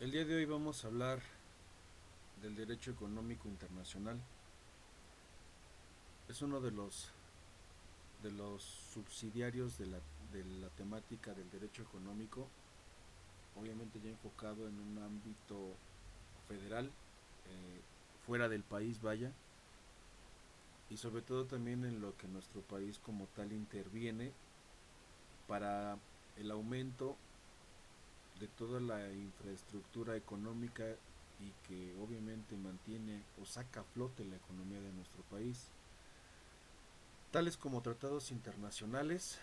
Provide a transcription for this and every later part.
El día de hoy vamos a hablar del derecho económico internacional. Es uno de los subsidiarios de la temática del derecho económico, obviamente ya enfocado en un ámbito federal, fuera del país vaya, y sobre todo también en lo que nuestro país como tal interviene para el aumento de toda la infraestructura económica y que obviamente mantiene o saca a flote la economía de nuestro país, tales como tratados internacionales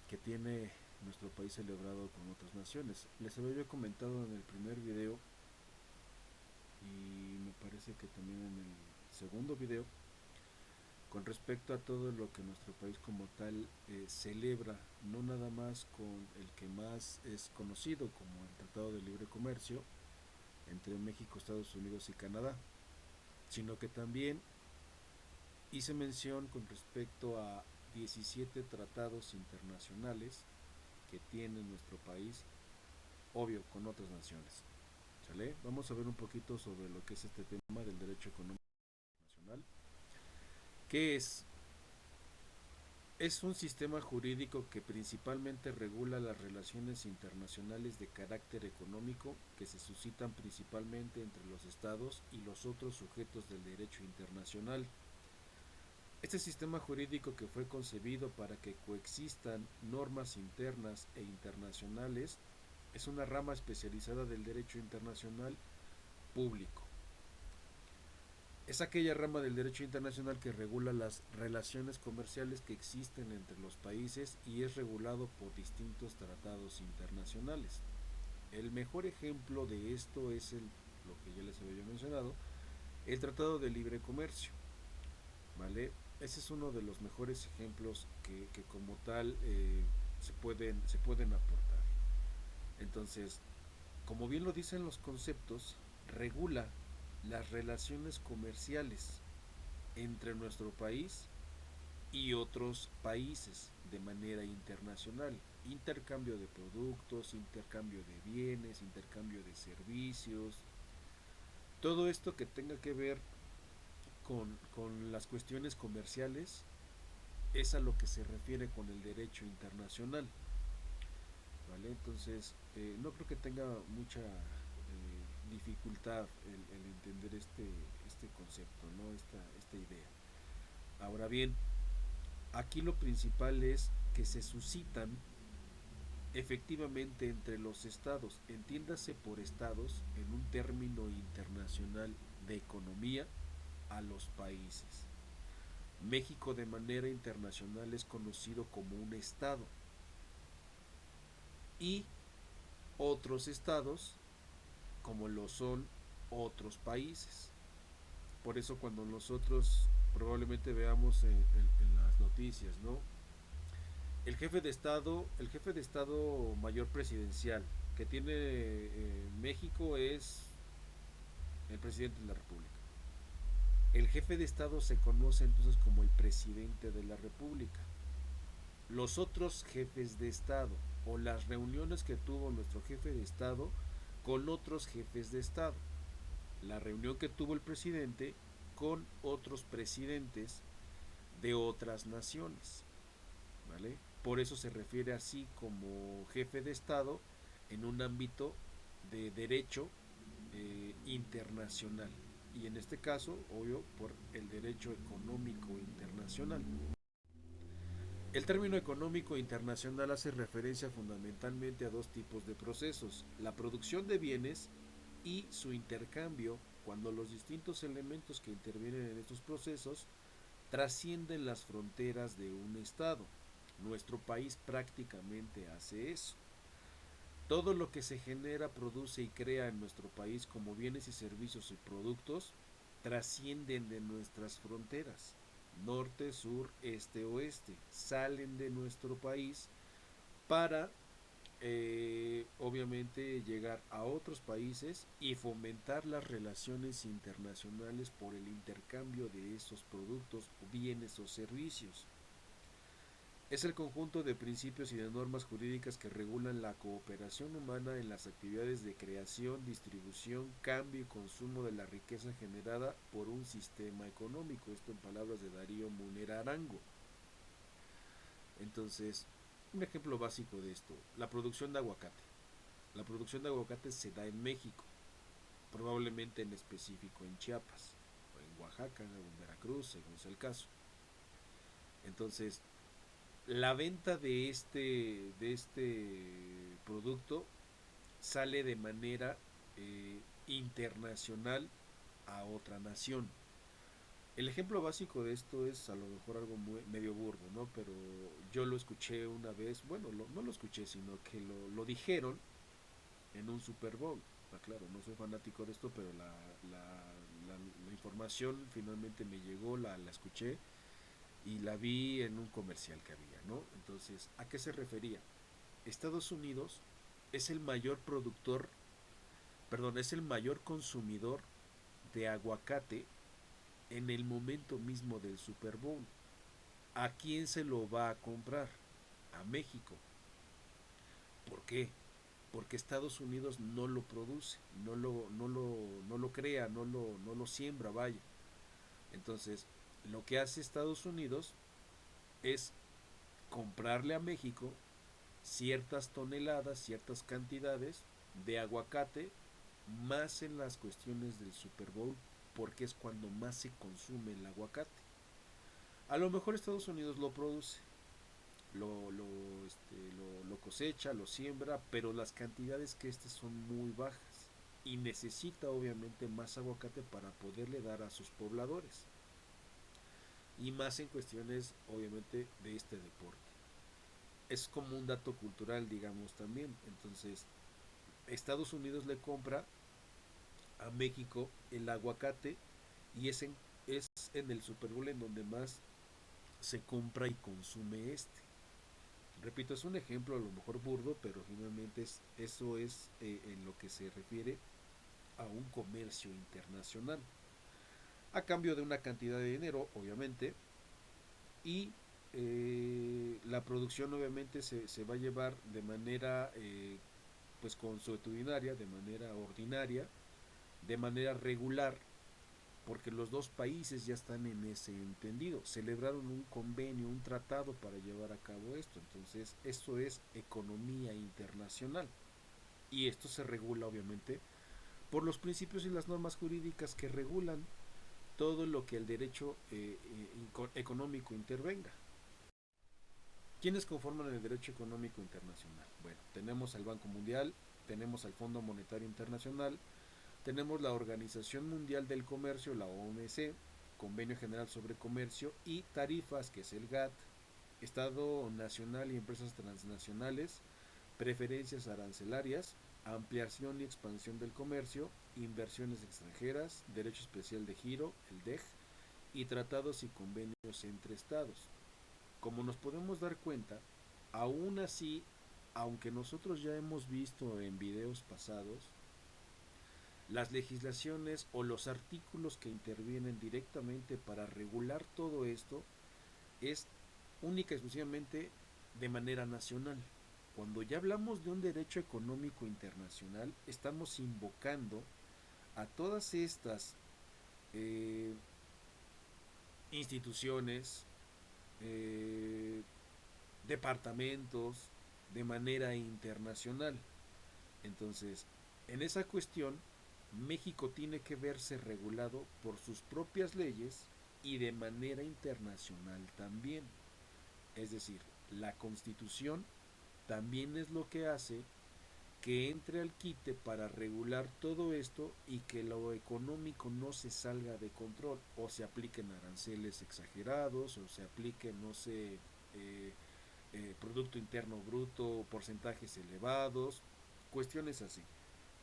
que tiene nuestro país celebrado con otras naciones. Les había yo comentado en el primer video y me parece que también en el segundo video con respecto a todo lo que nuestro país como tal celebra, no nada más con el que más es conocido como el Tratado de Libre Comercio entre México, Estados Unidos y Canadá, sino que también hice mención con respecto a 17 tratados internacionales que tiene nuestro país, obvio, con otras naciones. ¿Sale? Vamos a ver un poquito sobre lo que es este tema del derecho económico internacional. ¿Qué es? Es un sistema jurídico que principalmente regula las relaciones internacionales de carácter económico que se suscitan principalmente entre los estados y los otros sujetos del derecho internacional. Este sistema jurídico, que fue concebido para que coexistan normas internas e internacionales, es una rama especializada del derecho internacional público. Es aquella rama del derecho internacional que regula las relaciones comerciales que existen entre los países y es regulado por distintos tratados internacionales. El mejor ejemplo de esto es lo que ya les había mencionado, el Tratado de Libre Comercio. ¿Vale? Ese es uno de los mejores ejemplos que como tal se pueden aportar. Entonces, como bien lo dicen los conceptos, regula las relaciones comerciales entre nuestro país y otros países de manera internacional. Intercambio de productos, intercambio de bienes, intercambio de servicios. Todo esto que tenga que ver con las cuestiones comerciales es a lo que se refiere con el derecho internacional. ¿Vale? Entonces, no creo que tenga mucha dificultad el entender este concepto, ¿no? Esta idea. Ahora bien, aquí lo principal es que se suscitan efectivamente entre los estados, entiéndase por estados en un término internacional de economía, a los países. México de manera internacional es conocido como un estado y otros estados como lo son otros países. Por eso cuando nosotros probablemente veamos en las noticias, ¿no? El jefe de estado mayor presidencial que tiene México es el presidente de la República. El jefe de estado se conoce entonces como el presidente de la República. Los otros jefes de estado o las reuniones que tuvo nuestro jefe de estado con otros jefes de estado. La reunión que tuvo el presidente con otros presidentes de otras naciones. ¿Vale? Por eso se refiere así como jefe de Estado en un ámbito de derecho internacional. Y en este caso, obvio, por el derecho económico internacional. El término económico internacional hace referencia fundamentalmente a dos tipos de procesos: la producción de bienes y su intercambio, cuando los distintos elementos que intervienen en estos procesos trascienden las fronteras de un estado. Nuestro país prácticamente hace eso. Todo lo que se genera, produce y crea en nuestro país como bienes y servicios y productos trascienden de nuestras fronteras. Norte, sur, este, oeste. Salen de nuestro país para obviamente llegar a otros países y fomentar las relaciones internacionales por el intercambio de esos productos, bienes o servicios. Es el conjunto de principios y de normas jurídicas que regulan la cooperación humana en las actividades de creación, distribución, cambio y consumo de la riqueza generada por un sistema económico. Esto en palabras de Darío Munera Arango. Entonces, un ejemplo básico de esto, la producción de aguacate. La producción de aguacate se da en México, probablemente en específico en Chiapas, o en Oaxaca, o en Veracruz, según sea el caso. Entonces, la venta de este producto sale de manera internacional a otra nación. El ejemplo básico de esto es a lo mejor algo medio burdo, ¿no? Pero yo lo escuché una vez, bueno, no lo escuché, sino que lo dijeron en un Super Bowl. Claro, no soy fanático de esto, pero la información finalmente me llegó, la escuché y la vi en un comercial que había, ¿no? Entonces, ¿a qué se refería? Estados Unidos es el mayor productor, perdón, es el mayor consumidor de aguacate en el momento mismo del Super Bowl. ¿A quién se lo va a comprar? A México. ¿Por qué? Porque Estados Unidos no lo produce, no lo crea, no lo siembra, vaya. Entonces, lo que hace Estados Unidos es comprarle a México ciertas toneladas, ciertas cantidades de aguacate, más en las cuestiones del Super Bowl, porque es cuando más se consume el aguacate. A lo mejor Estados Unidos lo produce, lo cosecha, lo siembra, pero las cantidades que son muy bajas y necesita obviamente más aguacate para poderle dar a sus pobladores y más en cuestiones obviamente de este deporte. Es como un dato cultural, digamos, también. Entonces, Estados Unidos le compra a México el aguacate y es en el Super Bowl en donde más se compra y consume este. Repito, es un ejemplo a lo mejor burdo, pero finalmente eso es en lo que se refiere a un comercio internacional. A cambio de una cantidad de dinero, obviamente, y la producción obviamente se va a llevar de manera pues consuetudinaria, de manera ordinaria, de manera regular, porque los dos países ya están en ese entendido, celebraron un convenio, un tratado para llevar a cabo esto. Entonces esto es economía internacional y esto se regula obviamente por los principios y las normas jurídicas que regulan todo lo que el derecho económico intervenga. ¿Quiénes conforman el derecho económico internacional? Bueno, tenemos al Banco Mundial, tenemos al Fondo Monetario Internacional, tenemos la Organización Mundial del Comercio, la OMC, Convenio General sobre Comercio y Tarifas, que es el GATT, Estado Nacional y Empresas Transnacionales, preferencias arancelarias, ampliación y expansión del comercio, inversiones extranjeras, derecho especial de giro, el DEG, y tratados y convenios entre estados. Como nos podemos dar cuenta, aún así, aunque nosotros ya hemos visto en videos pasados, las legislaciones o los artículos que intervienen directamente para regular todo esto es única y exclusivamente de manera nacional. Cuando ya hablamos de un derecho económico internacional, estamos invocando a todas estas eh, instituciones, eh, departamentos, de manera internacional. Entonces, en esa cuestión, México tiene que verse regulado por sus propias leyes y de manera internacional también. Es decir, la Constitución también es lo que hace que entre al quite para regular todo esto y que lo económico no se salga de control o se apliquen aranceles exagerados o se apliquen, no sé, Producto Interno Bruto, porcentajes elevados, cuestiones así.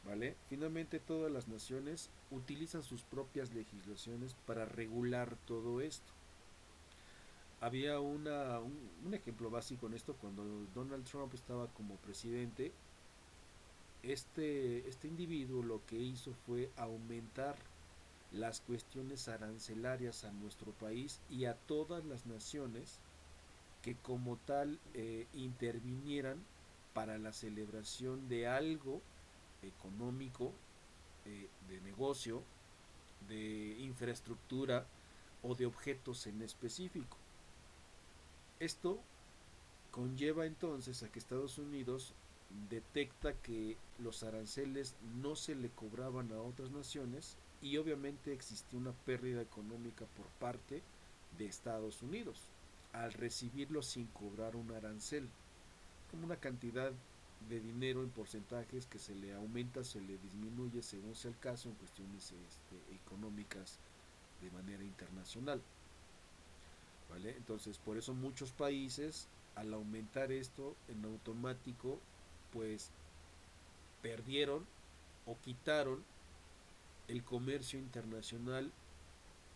¿Vale? Finalmente todas las naciones utilizan sus propias legislaciones para regular todo esto. Había un ejemplo básico en esto cuando Donald Trump estaba como presidente. Este individuo lo que hizo fue aumentar las cuestiones arancelarias a nuestro país y a todas las naciones que como tal intervinieran para la celebración de algo económico, de negocio, de infraestructura o de objetos en específico. Esto conlleva entonces a que Estados Unidos detecta que los aranceles no se le cobraban a otras naciones y obviamente existía una pérdida económica por parte de Estados Unidos al recibirlo sin cobrar un arancel, como una cantidad de dinero en porcentajes que se le aumenta, se le disminuye según sea el caso en cuestiones económicas de manera internacional. ¿Vale? Entonces, por eso muchos países, al aumentar esto en automático, pues perdieron o quitaron el comercio internacional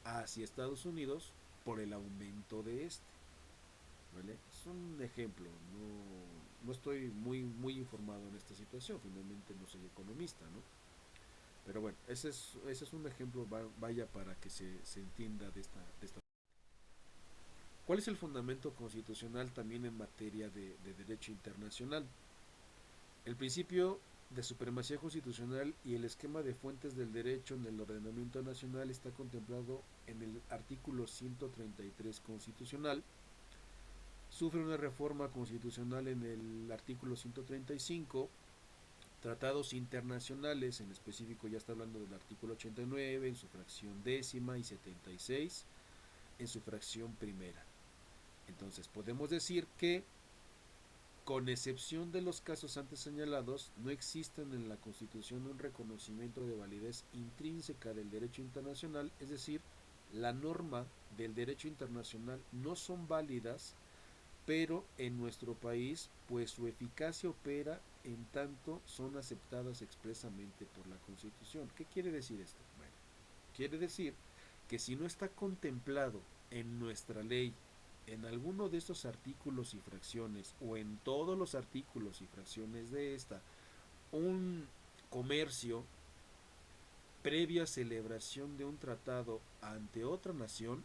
hacia Estados Unidos por el aumento de este. ¿Vale? Es un ejemplo, no estoy muy informado en esta situación, finalmente no soy economista, ¿no? Pero bueno, ese es un ejemplo, vaya, para que se entienda de esta. ¿Cuál es el fundamento constitucional también en materia de derecho internacional? El principio de supremacía constitucional y el esquema de fuentes del derecho en el ordenamiento nacional está contemplado en el artículo 133 constitucional. Sufre una reforma constitucional en el artículo 135. Tratados internacionales, en específico ya está hablando del artículo 89 en su fracción décima y 76 en su fracción primera. Entonces podemos decir que, con excepción de los casos antes señalados, no existen en la Constitución un reconocimiento de validez intrínseca del derecho internacional, es decir, la norma del derecho internacional no son válidas, pero en nuestro país, pues su eficacia opera en tanto son aceptadas expresamente por la Constitución. ¿Qué quiere decir esto? Bueno, quiere decir que si no está contemplado en nuestra ley, en alguno de estos artículos y fracciones, o en todos los artículos y fracciones de esta, un comercio previa celebración de un tratado ante otra nación,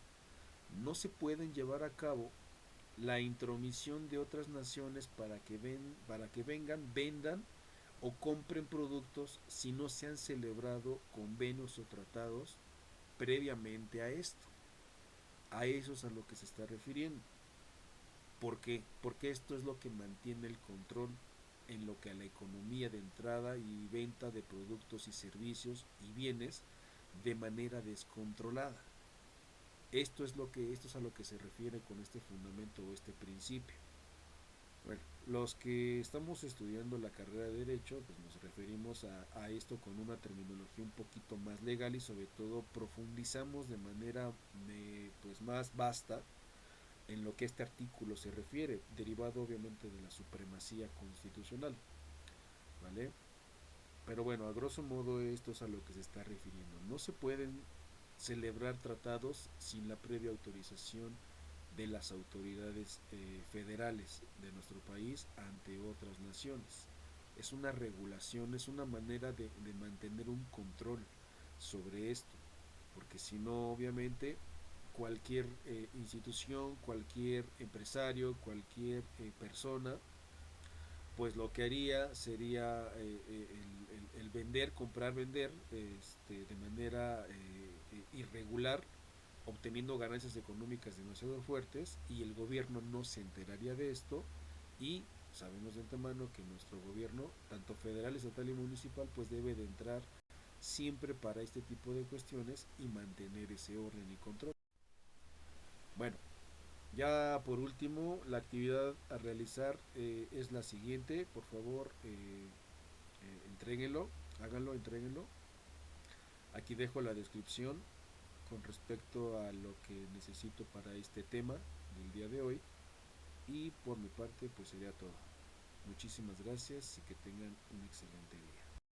no se pueden llevar a cabo la intromisión de otras naciones para que vengan, vendan o compren productos si no se han celebrado convenios o tratados previamente a esto. A eso es a lo que se está refiriendo. ¿Por qué? Porque esto es lo que mantiene el control en lo que a la economía de entrada y venta de productos y servicios y bienes de manera descontrolada. Esto es a lo que se refiere con este fundamento o este principio. Bueno, los que estamos estudiando la carrera de Derecho, pues nos referimos a esto con una terminología un poquito más legal y sobre todo profundizamos de manera pues más vasta en lo que este artículo se refiere, derivado obviamente de la supremacía constitucional, ¿vale? Pero bueno, a grosso modo esto es a lo que se está refiriendo. No se pueden celebrar tratados sin la previa autorización de las autoridades federales de nuestro país ante otras naciones. Es una regulación, es una manera de mantener un control sobre esto, porque si no, obviamente, cualquier institución, cualquier empresario, cualquier persona, pues lo que haría sería el vender, comprar, vender de manera irregular, obteniendo ganancias económicas demasiado fuertes, y el gobierno no se enteraría de esto, y sabemos de antemano que nuestro gobierno, tanto federal, estatal y municipal, pues debe de entrar siempre para este tipo de cuestiones y mantener ese orden y control. Bueno, ya por último, la actividad a realizar es la siguiente. Por favor, entréguenlo, háganlo, entréguenlo. Aquí dejo la descripción con respecto a lo que necesito para este tema del día de hoy. Y por mi parte, pues sería todo. Muchísimas gracias y que tengan un excelente día.